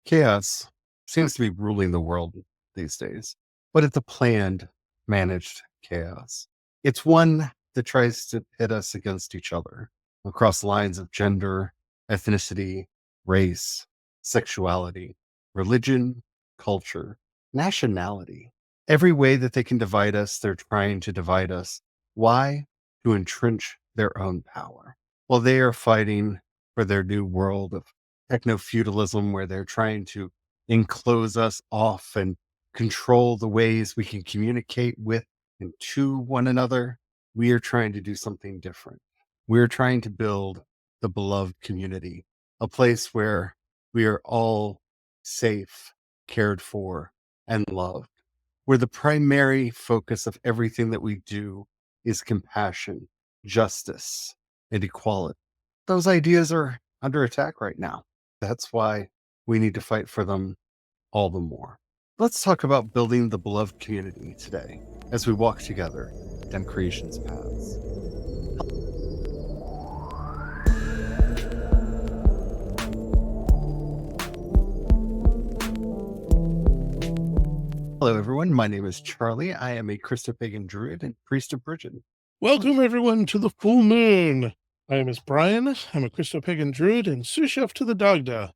Chaos seems to be ruling the world these days, but it's a planned, managed chaos. It's one that tries to pit us against each other across lines of gender, ethnicity, race, sexuality, religion, culture, nationality. Every way that they can divide us, they're trying to divide us. Why? To entrench their own power. While they are fighting for their new world of techno feudalism, where they're trying to enclose us off and control the ways we can communicate with and to one another, we are trying to do something different. We're trying to build the beloved community, a place where we are all safe, cared for, and loved, where the primary focus of everything that we do is compassion, justice, and equality. Those ideas are under attack right now. That's why we need to fight for them all the more. Let's talk about building the beloved community today as we walk together down creation's paths. Hello, everyone. My name is Charlie. I am a Christopagan druid and priest of Bridget. Welcome, everyone, to the full moon. My name is Brian. I'm a Christopagan druid and sous chef to the Dagda.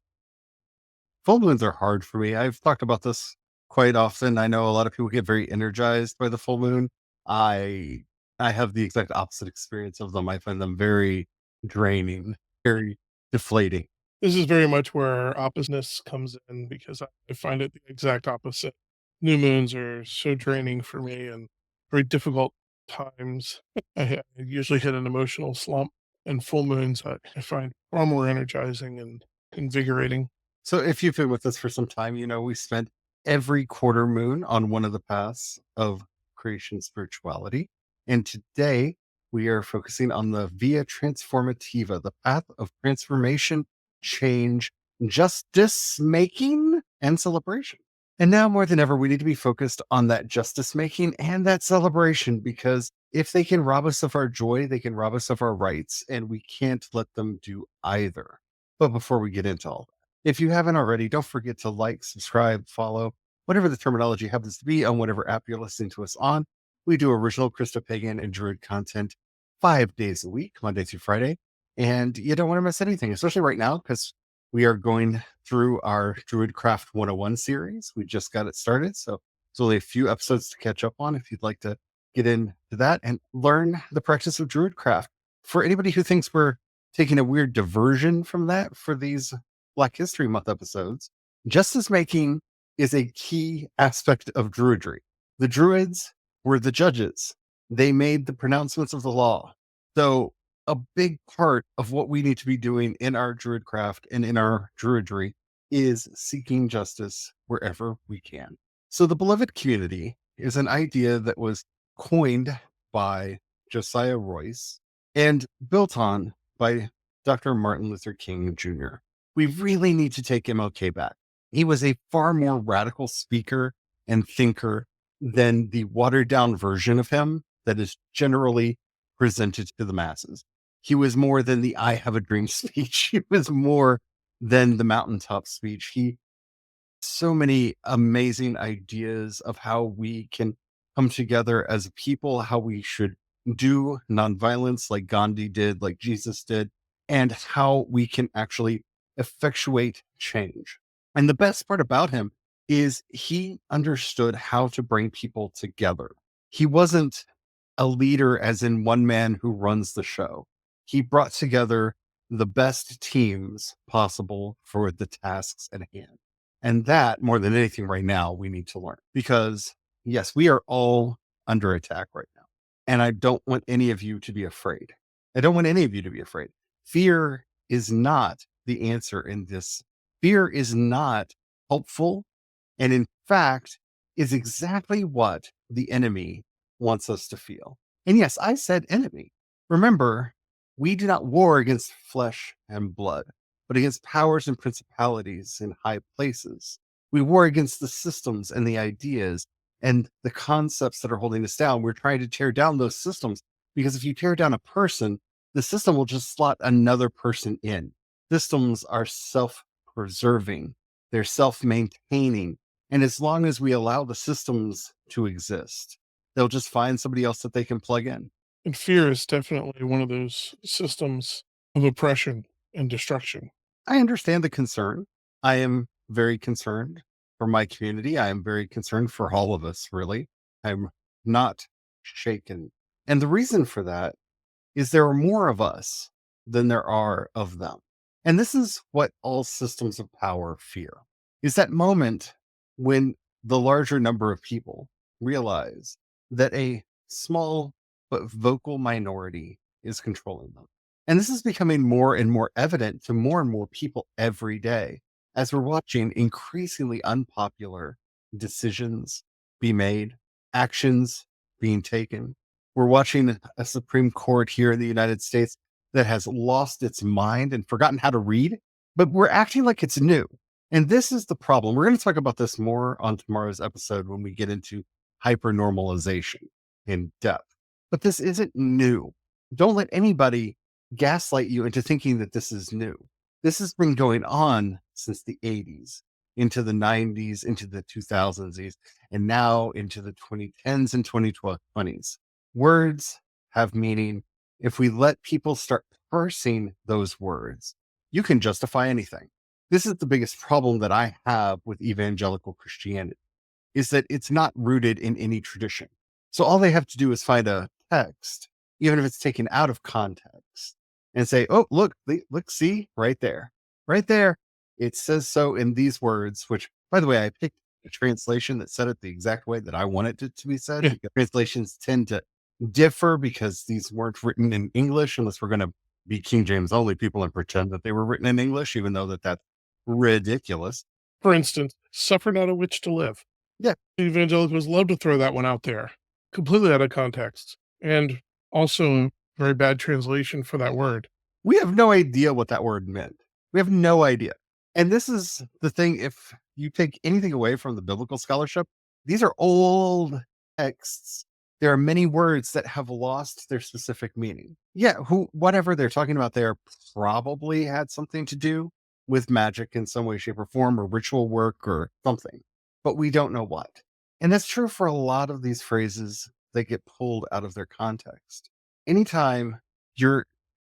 Full moons are hard for me. I've talked about this quite often. I know a lot of people get very energized by the full moon. I I have the exact opposite experience of them. I find them very draining, very deflating. This is very much where oppositeness comes in because I find it the exact opposite. New moons are so draining for me and very difficult times. I usually hit an emotional slump, and full moons I find far more energizing and invigorating. So if you've been with us for some time, you know we spent every quarter moon on one of the paths of creation spirituality. And today we are focusing on the Via Transformativa, the path of transformation, change, justice making, and celebration. And now more than ever, we need to be focused on that justice making and that celebration, because if they can rob us of our joy, they can rob us of our rights, and we can't let them do either. But before we get into all that, if you haven't already, don't forget to like, subscribe, follow, whatever the terminology happens to be on whatever app you're listening to us on. We do original Christopagan and Druid content 5 days a week, Monday through Friday. And you don't want to miss anything, especially right now, because we are going through our Druidcraft 101 series. We just got it started. So there's only a few episodes to catch up on if you'd like to get into that and learn the practice of Druidcraft. For anybody who thinks we're taking a weird diversion from that for these Black History Month episodes, justice making is a key aspect of Druidry. The Druids were the judges. They made the pronouncements of the law. So a big part of what we need to be doing in our Druidcraft and in our Druidry is seeking justice wherever we can. So the beloved community is an idea that was coined by Josiah Royce and built on by Dr. Martin Luther King Jr. We really need to take MLK back. He was a far more radical speaker and thinker than the watered down version of him that is generally presented to the masses. He was more than the I have a dream speech. He was more than the mountaintop speech. He so many amazing ideas of how we can come together as a people, how we should do nonviolence like Gandhi did, like Jesus did, and how we can actually effectuate change. And the best part about him is he understood how to bring people together. He wasn't a leader as in one man who runs the show. He brought together the best teams possible for the tasks at hand. And that, more than anything right now, we need to learn, because yes, we are all under attack right now. And I don't want any of you to be afraid. I don't want any of you to be afraid. Fear is not the answer in this. Fear is not helpful. And in fact, is exactly what the enemy wants us to feel. And yes, I said enemy. Remember, we do not war against flesh and blood, but against powers and principalities in high places. We war against the systems and the ideas and the concepts that are holding us down. We're trying to tear down those systems, because if you tear down a person, the system will just slot another person in. Systems are self-preserving. they're self maintaining. And as long as we allow the systems to exist, they'll just find somebody else that they can plug in. And fear is definitely one of those systems of oppression and destruction. I understand the concern. I am very concerned for my community. I am very concerned for all of us, really. I'm not shaken. And the reason for that is there are more of us than there are of them. And this is what all systems of power fear is that moment when the larger number of people realize that a small but vocal minority is controlling them. And this is becoming more and more evident to more and more people every day as we're watching increasingly unpopular decisions be made, actions being taken. We're watching a Supreme Court here in the United States that has lost its mind and forgotten how to read, but we're acting like it's new. And this is the problem. We're going to talk about this more on tomorrow's episode when we get into hypernormalization in depth. But this isn't new. Don't let anybody gaslight you into thinking that this is new. This has been going on since the 80s, into the 90s, into the 2000s, and now into the 2010s and 2020s. Words have meaning. If we let people start parsing those words, you can justify anything. This is the biggest problem that I have with evangelical Christianity is that it's not rooted in any tradition. So all they have to do is find a text, even if it's taken out of context, and say, "Oh, look, see right there. It says so in these words." Which, by the way, I picked a translation that said it the exact way that I wanted it to be said Yeah. because translations tend to differ because these weren't written in English, unless we're going to be King James only people and pretend that they were written in English, even though that's ridiculous. For instance, suffer not a witch to live. Yeah, Evangelicals love to throw that one out there, completely out of context, and also very bad translation for that word. we have no idea what that word meant. We have no idea. And this is the thing. If you take anything away from the biblical scholarship, these are old texts. There are many words that have lost their specific meaning. Yeah, whatever they're talking about there probably had something to do with magic in some way, shape, or form, or ritual work or something, but we don't know what. And that's true for a lot of these phrases that get pulled out of their context. Anytime you're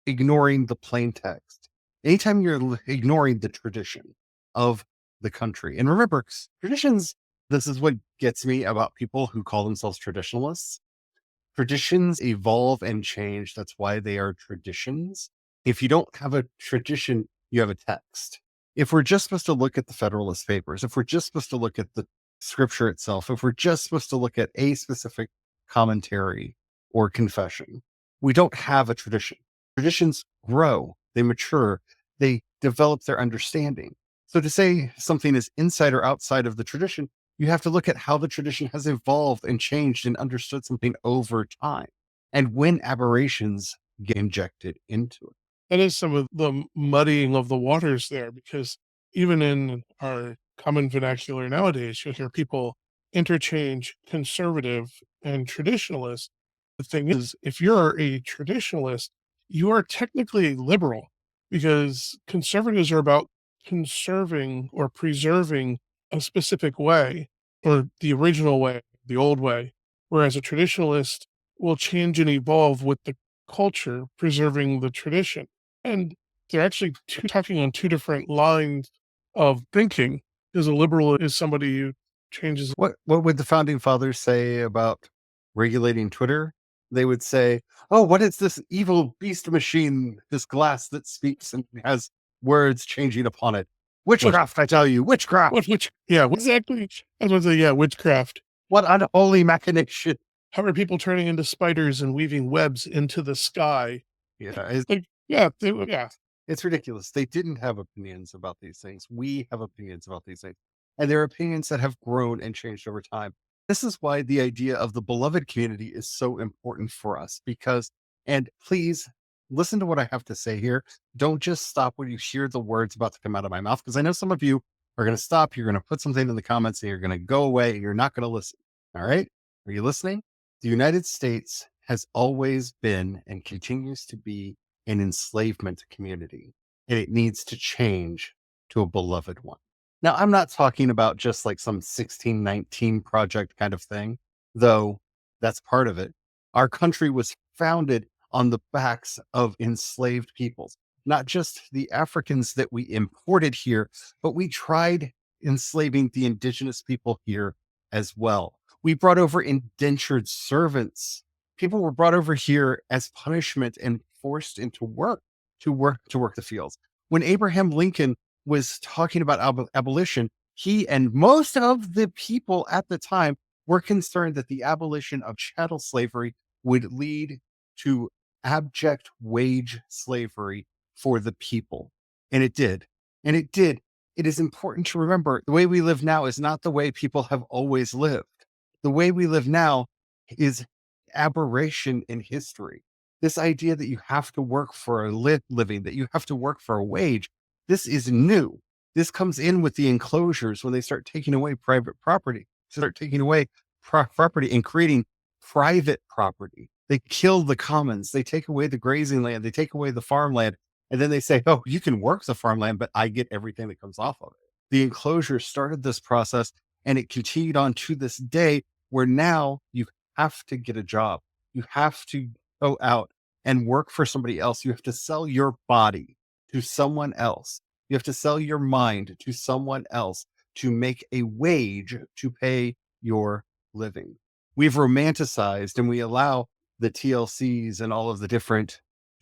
ignoring the plain text, anytime you're ignoring the tradition of the country. And remember, traditions, this is what gets me about people who call themselves traditionalists. Traditions evolve and change. That's why they are traditions. If you don't have a tradition, you have a text. If we're just supposed to look at the Federalist Papers, if we're just supposed to look at the scripture itself, if we're just supposed to look at a specific commentary or confession, we don't have a tradition. Traditions grow, they mature, they develop their understanding. So to say something is inside or outside of the tradition, you have to look at how the tradition has evolved and changed and understood something over time and when aberrations get injected into it. That is some of the muddying of the waters there, because even in our common vernacular nowadays, you'll hear people interchange conservative and traditionalist. The thing is, if you're a traditionalist, you are technically liberal because conservatives are about conserving or preserving a specific way or the original way, the old way, whereas a traditionalist will change and evolve with the culture, preserving the tradition. And they're actually talking on two different lines of thinking, because a liberal is somebody who changes. What would the founding fathers say about regulating Twitter? They would say, "Oh, what is this evil beast machine, this glass that speaks and has words changing upon it? What? Witchcraft, I tell you, witchcraft. Which? Yeah, exactly. I was going to say, yeah, witchcraft. What unholy machination." How are people turning into spiders and weaving webs into the sky? Yeah, Like, yeah, yeah. it's ridiculous. They didn't have opinions about these things. We have opinions about these things. And there are opinions that have grown and changed over time. This is why the idea of the beloved community is so important for us because, and please listen to what I have to say here. Don't just stop when you hear the words about to come out of my mouth, because I know some of you are going to stop. You're going to put something in the comments and you're going to go away and you're not going to listen. All right. Are you listening? The United States has always been and continues to be an enslavement community, and it needs to change to a beloved one. Now, I'm not talking about just like some 1619 project kind of thing, though that's part of it. Our country was founded on the backs of enslaved peoples, not just the Africans that we imported here, but we tried enslaving the indigenous people here as well. We brought over indentured servants. People were brought over here as punishment and forced into work to work the fields. When Abraham Lincoln was talking about abolition, he and most of the people at the time were concerned that the abolition of chattel slavery would lead to abject wage slavery for the people. And it did. And it did. It is important to remember the way we live now is not the way people have always lived. The way we live now is aberration in history. This idea that you have to work for a living, that you have to work for a wage, this is new. This comes in with the enclosures when they start taking away private property, start taking away property and creating private property. They kill the commons, they take away the grazing land, they take away the farmland, and then they say, oh, you can work the farmland, but I get everything that comes off of it. The enclosure started this process and it continued on to this day where now you have to get a job. You have to go out and work for somebody else. You have to sell your body to someone else. You have to sell your mind to someone else to make a wage to pay your living. We've romanticized and we allow the TLCs and all of the different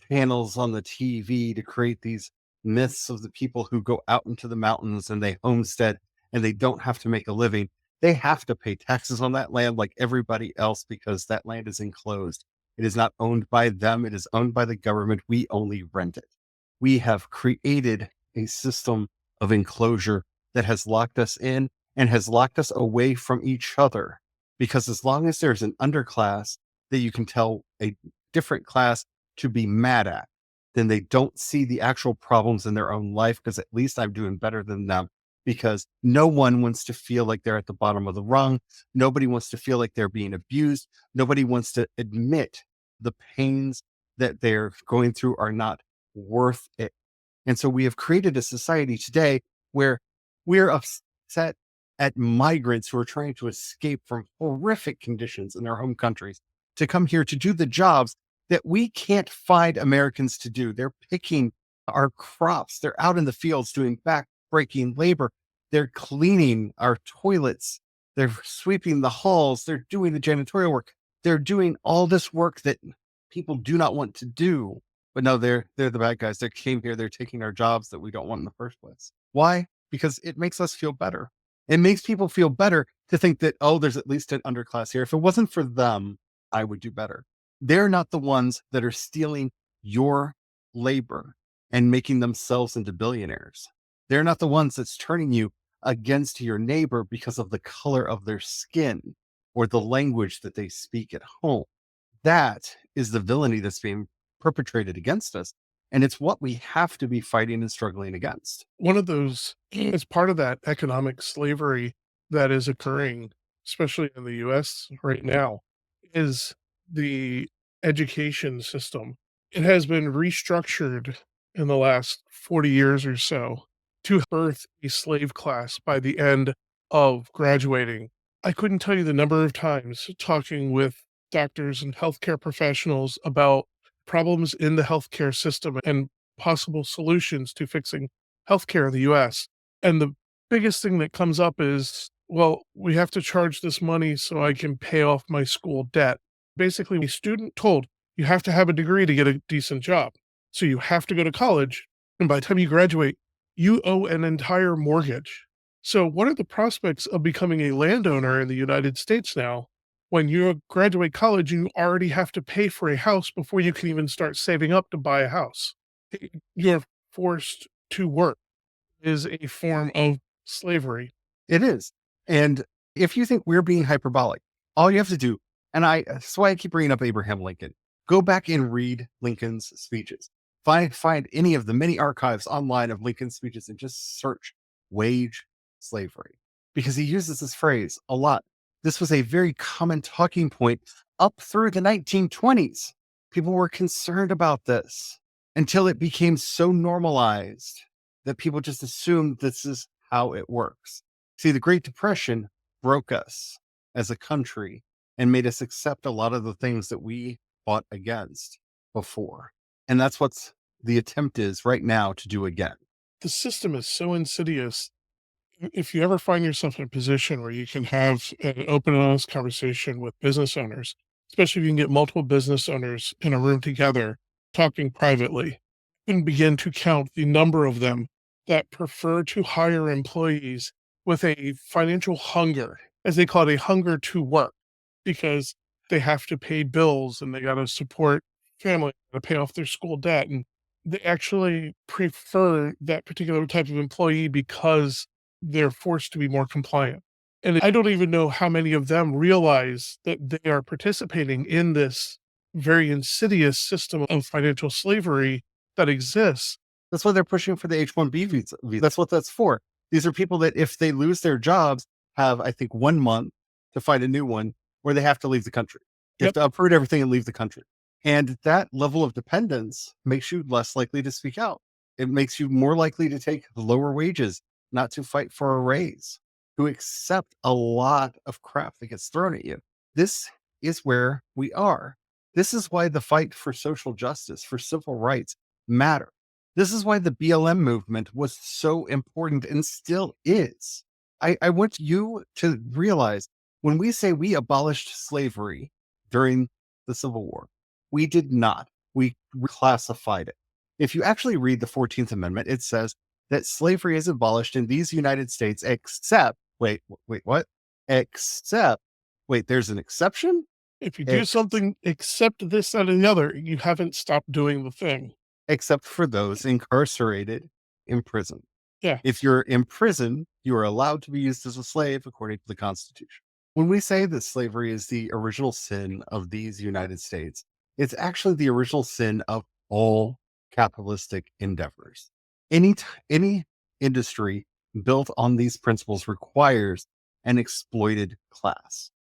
channels on the TV to create these myths of the people who go out into the mountains and they homestead and they don't have to make a living. They have to pay taxes on that land like everybody else because that land is enclosed. It is not owned by them, it is owned by the government. We only rent it. We have created a system of enclosure that has locked us in and has locked us away from each other. Because as long as there's an underclass that you can tell a different class to be mad at, then they don't see the actual problems in their own life because at least I'm doing better than them. Because no one wants to feel like they're at the bottom of the rung. Nobody wants to feel like they're being abused. Nobody wants to admit the pains that they're going through are not worth it. And so we have created a society today where we're upset at migrants who are trying to escape from horrific conditions in their home countries to come here to do the jobs that we can't find Americans to do. They're picking our crops, they're out in the fields doing back-breaking labor, they're cleaning our toilets, they're sweeping the halls, they're doing the janitorial work, they're doing all this work that people do not want to do. But no, they're the bad guys. They came here, they're taking our jobs that we don't want in the first place. Why? Because it makes us feel better. It makes people feel better to think that, oh, there's at least an underclass here. If it wasn't for them, I would do better. They're not the ones that are stealing your labor and making themselves into billionaires. They're not the ones that's turning you against your neighbor because of the color of their skin or the language that they speak at home. That is the villainy that's being perpetrated against us. And it's what we have to be fighting and struggling against. One of those is part of that economic slavery that is occurring, especially in the US right now, is the education system. It has been restructured in the last 40 years or so to birth a slave class by the end of graduating. I couldn't tell you the number of times talking with doctors and healthcare professionals about problems in the healthcare system and possible solutions to fixing healthcare in the US. And the biggest thing that comes up is, well, we have to charge this money so I can pay off my school debt. Basically, a student told you have to have a degree to get a decent job. So you have to go to college. And by the time you graduate, you owe an entire mortgage. So, what are the prospects of becoming a landowner in the United States now? When you graduate college, you already have to pay for a house before you can even start saving up to buy a house. You're forced to work is a form of slavery. It is. And if you think we're being hyperbolic, all you have to do, and that's why I keep bringing up Abraham Lincoln, go back and read Lincoln's speeches. Find any of the many archives online of Lincoln's speeches and just search wage slavery because he uses this phrase a lot. This was a very common talking point up through the 1920s. People were concerned about this until it became so normalized that people just assumed this is how it works. See, the Great Depression broke us as a country and made us accept a lot of the things that we fought against before. And that's what's the attempt is right now to do again. The system is so insidious. If you ever find yourself in a position where you can have an open and honest conversation with business owners, especially if you can get multiple business owners in a room together talking privately, and begin to count the number of them that prefer to hire employees with a financial hunger, as they call it, a hunger to work, because they have to pay bills and they got to support family to pay off their school debt. And they actually prefer that particular type of employee because they're forced to be more compliant. And I don't even know how many of them realize that they are participating in this very insidious system of financial slavery that exists. That's why they're pushing for the H-1B visa. That's what that's for. These are people that, if they lose their jobs, have, I think, 1 month to find a new one where they have to leave the country. They have Yep. to uproot everything and leave the country. And that level of dependence makes you less likely to speak out. It makes you more likely to take lower wages, not to fight for a raise, to accept a lot of crap that gets thrown at you. This is where we are. This is why the fight for social justice, for civil rights matter. This is why the BLM movement was so important and still is. I want you to realize when we say we abolished slavery during the Civil War, we did not. We reclassified it. If you actually read the 14th Amendment, it says that slavery is abolished in these United States, except, wait, what? Except, wait, there's an exception? If you do Ex- something except this, that, and the other, you haven't stopped doing the thing. except for those incarcerated in prison. Yeah. If you're in prison, you are allowed to be used as a slave according to the Constitution. When we say that slavery is the original sin of these United States, it's actually the original sin of all capitalistic endeavors. Any industry built on these principles requires an exploited class.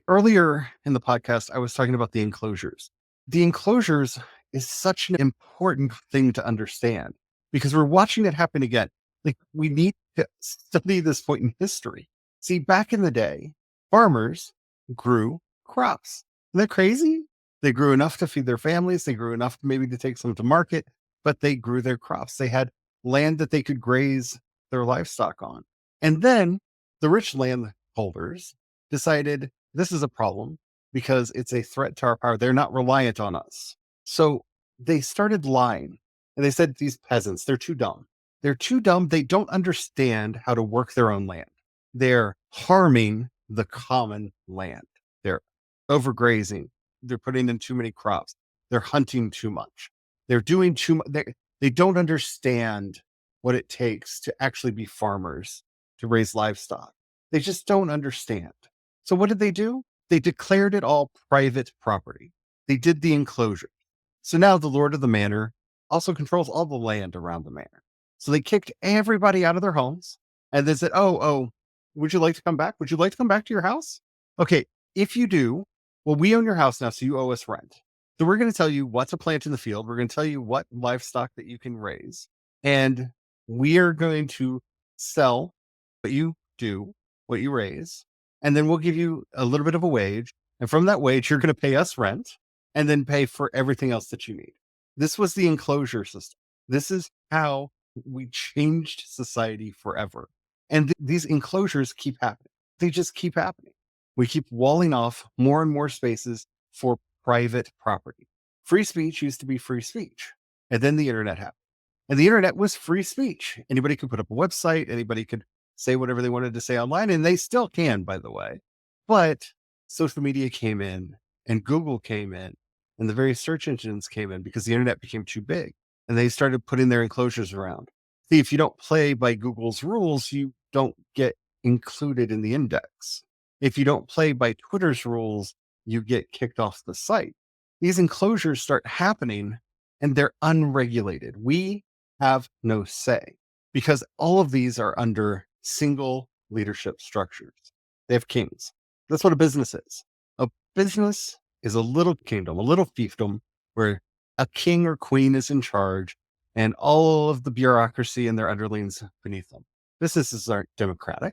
Earlier in the podcast, I was talking about the enclosures. The enclosures is such an important thing to understand because we're watching it happen again. Like, we need to study this point in history. See, back in the day, farmers grew crops. Isn't that crazy? They grew enough to feed their families. They grew enough maybe to take some to market, but they grew their crops. They had land that they could graze their livestock on. And then the rich landholders decided this is a problem because it's a threat to our power. They're not reliant on us. So they started lying. And they said, these peasants, they're too dumb. They're too dumb. They don't understand how to work their own land. They're harming the common land. They're overgrazing. They're putting in too many crops. They're hunting too much. They're doing too much. They don't understand what it takes to actually be farmers, to raise livestock. They just don't understand. So what did they do? They declared it all private property. They did the enclosure. So now the lord of the manor also controls all the land around the manor. So they kicked everybody out of their homes and then said, oh, would you like to come back? Would you like to come back to your house? Okay, if you do, well, we own your house now, so you owe us rent. So we're going to tell you what to plant in the field. We're going to tell you what livestock that you can raise. And we are going to sell what you do, what you raise. And then we'll give you a little bit of a wage. And from that wage, you're going to pay us rent and then pay for everything else that you need. This was the enclosure system. This is how we changed society forever. And these enclosures keep happening. They just keep happening. We keep walling off more and more spaces for private property. Free speech used to be free speech. And then the internet happened. And the internet was free speech. Anybody could put up a website, anybody could say whatever they wanted to say online, and they still can, by the way. But social media came in, and Google came in, and the various search engines came in because the internet became too big. And they started putting their enclosures around. See, if you don't play by Google's rules, you don't get included in the index. If you don't play by Twitter's rules, you get kicked off the site. These enclosures start happening and they're unregulated. We have no say because all of these are under single leadership structures. They have kings. That's what a business is. A business is a little kingdom, a little fiefdom where a king or queen is in charge and all of the bureaucracy and their underlings beneath them. Businesses aren't democratic.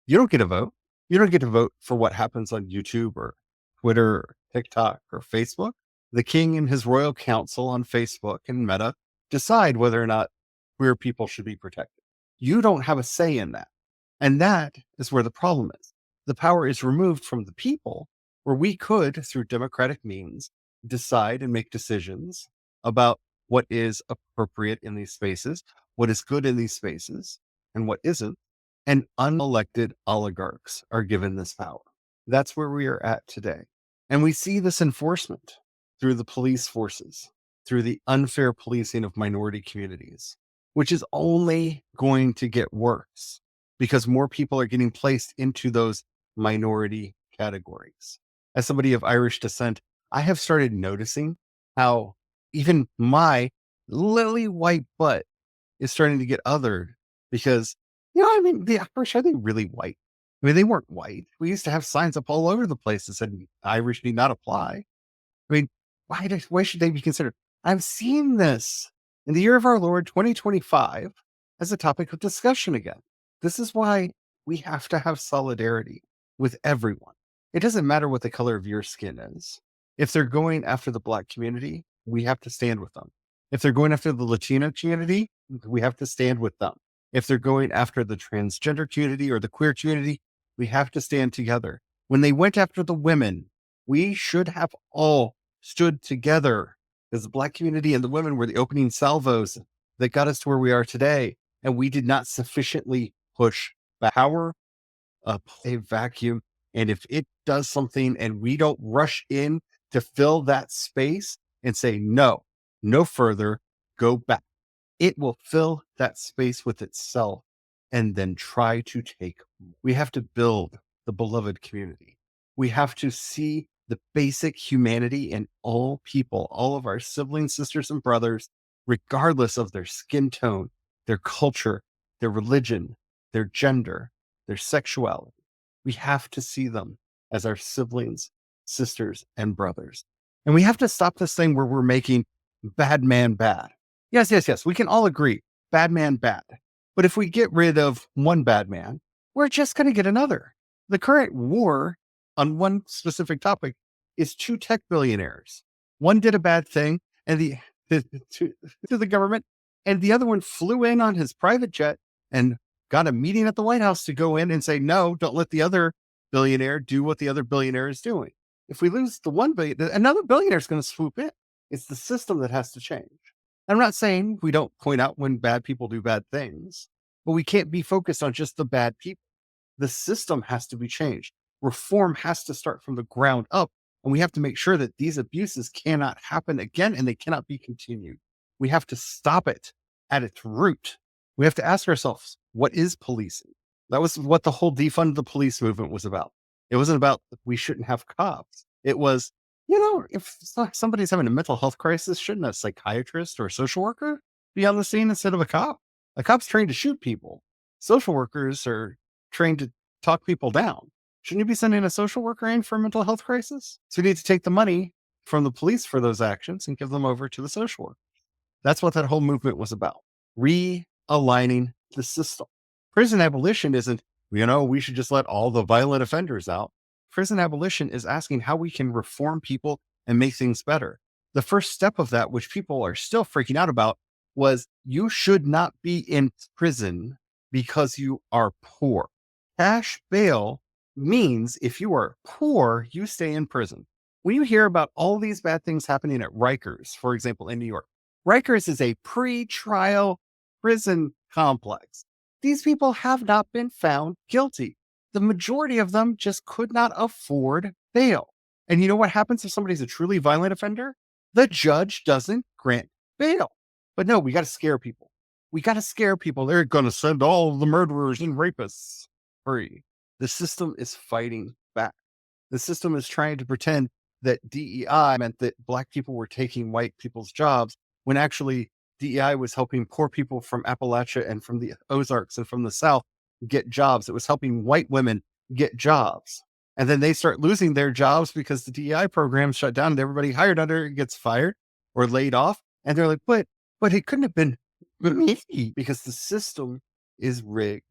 You don't get a vote. You don't get to vote for what happens on YouTube or Twitter or TikTok or Facebook. The king and his royal council on Facebook and Meta decide whether or not queer people should be protected. You don't have a say in that. And that is where the problem is. The power is removed from the people, where we could, through democratic means, decide and make decisions about what is appropriate in these spaces, what is good in these spaces, and what isn't. And unelected oligarchs are given this power. That's where we are at today. And we see this enforcement through the police forces, through the unfair policing of minority communities, which is only going to get worse because more people are getting placed into those minority categories. As somebody of Irish descent, I have started noticing how even my lily white butt is starting to get othered because, I mean, the Irish, are they really white? I mean, they weren't white. We used to have signs up all over the place that said Irish need not apply. I mean, why should they be considered? I've seen this in the year of our Lord 2025 as a topic of discussion again. This is why we have to have solidarity with everyone. It doesn't matter what the color of your skin is. If they're going after the Black community, we have to stand with them. If they're going after the Latino community, we have to stand with them. If they're going after the transgender community or the queer community, we have to stand together. When they went after the women, we should have all stood together, because the Black community and the women were the opening salvos that got us to where we are today. And we did not sufficiently push back. Power up a vacuum. And if it does something and we don't rush in to fill that space and say, no, no further, go back, it will fill that space with itself and then try to take. We have to build the beloved community. We have to see the basic humanity in all people, all of our siblings, sisters, and brothers, regardless of their skin tone, their culture, their religion, their gender, their sexuality. We have to see them as our siblings, sisters, and brothers. And we have to stop this thing where we're making bad man bad. Yes, yes, yes. We can all agree bad man bad. But if we get rid of one bad man, we're just going to get another. The current war on one specific topic is two tech billionaires. One did a bad thing and to the government, and the other one flew in on his private jet and got a meeting at the White House to go in and say, no, don't let the other billionaire do what the other billionaire is doing. If we lose the one billion, another billionaire is going to swoop in. It's the system that has to change. I'm not saying we don't point out when bad people do bad things, but we can't be focused on just the bad people. The system has to be changed. Reform has to start from the ground up. And we have to make sure that these abuses cannot happen again and they cannot be continued. We have to stop it at its root. We have to ask ourselves, what is policing? That was what the whole defund the police movement was about. It wasn't about we shouldn't have cops. It was, if somebody's having a mental health crisis, shouldn't a psychiatrist or a social worker be on the scene instead of a cop? A cop's trained to shoot people. Social workers are trained to talk people down. Shouldn't you be sending a social worker in for a mental health crisis? So we need to take the money from the police for those actions and give them over to the social worker. That's what that whole movement was about. Realigning the system. Prison abolition isn't, we should just let all the violent offenders out. Prison abolition is asking how we can reform people and make things better. The first step of that, which people are still freaking out about, was you should not be in prison because you are poor. Cash bail means if you are poor, you stay in prison. When you hear about all these bad things happening at Rikers, for example, in New York, Rikers is a pre-trial prison complex. These people have not been found guilty. The majority of them just could not afford bail. And you know what happens if somebody's a truly violent offender? The judge doesn't grant bail. But no, we got to scare people. We got to scare people. They're going to send all the murderers and rapists free. The system is fighting back. The system is trying to pretend that DEI meant that Black people were taking white people's jobs, when actually DEI was helping poor people from Appalachia and from the Ozarks and from the South get jobs. It was helping white women get jobs. And then they start losing their jobs because the DEI program shut down and everybody hired under it gets fired or laid off. And they're like, but it couldn't have been me, because the system is rigged.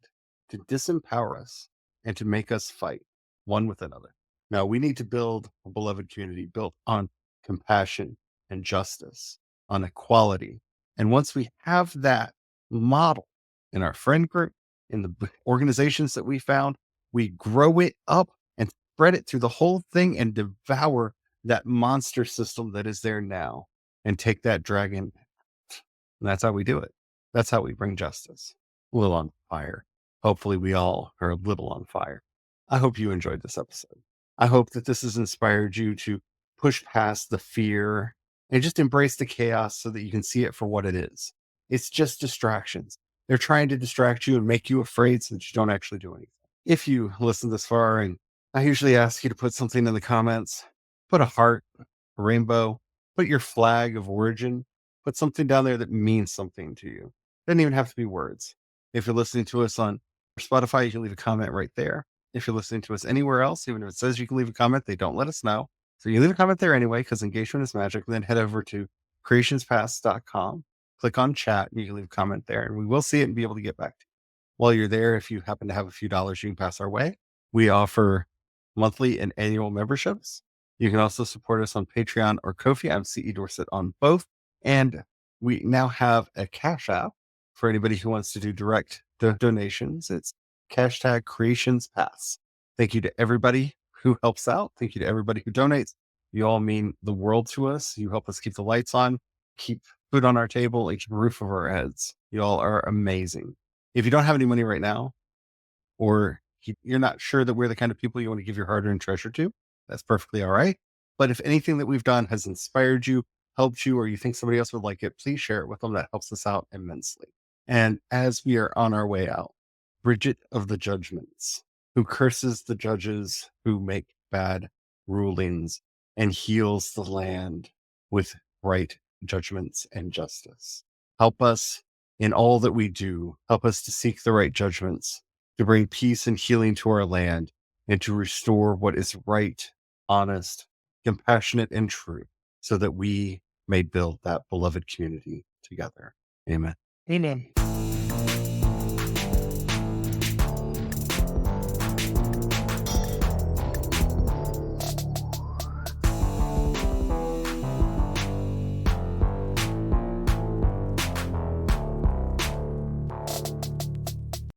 to disempower us and to make us fight one with another. Now, we need to build a beloved community built on compassion and justice, on equality. And once we have that model in our friend group, in the organizations that we found, we grow it up and spread it through the whole thing and devour that monster system that is there now and take that dragon. And that's how we do it. That's how we bring justice. A little on fire. Hopefully, we all are a little on fire. I hope you enjoyed this episode. I hope that this has inspired you to push past the fear and just embrace the chaos so that you can see it for what it is. It's just distractions. They're trying to distract you and make you afraid so that you don't actually do anything. If you listen this far, and I usually ask you to put something in the comments, put a heart, a rainbow, put your flag of origin, put something down there that means something to you. Doesn't even have to be words. If you're listening to us on Spotify, you can leave a comment right there. If you're listening to us anywhere else, even if it says you can leave a comment, they don't let us know. So you leave a comment there anyway, because engagement is magic. Then head over to creationspast.com, click on chat, and you can leave a comment there, and we will see it and be able to get back to you. While you're there, if you happen to have a few dollars you can pass our way, we offer monthly and annual memberships. You can also support us on Patreon or Ko-fi. I'm CE Dorset on both. And we now have a Cash App for anybody who wants to do direct donations. It's hashtag Creations Pass. Thank you to everybody who helps out. Thank you to everybody who donates. You all mean the world to us. You help us keep the lights on, keep food on our table, and keep a roof over our heads. You all are amazing. If you don't have any money right now, or you're not sure that we're the kind of people you want to give your hard-earned treasure to, that's perfectly all right. But if anything that we've done has inspired you, helped you, or you think somebody else would like it, please share it with them. That helps us out immensely. And as we are on our way out, Bridget of the Judgments, who curses the judges who make bad rulings and heals the land with right judgments and justice. Help us in all that we do. Help us to seek the right judgments, to bring peace and healing to our land, and to restore what is right, honest, compassionate, and true, so that we may build that beloved community together. Amen. Amen.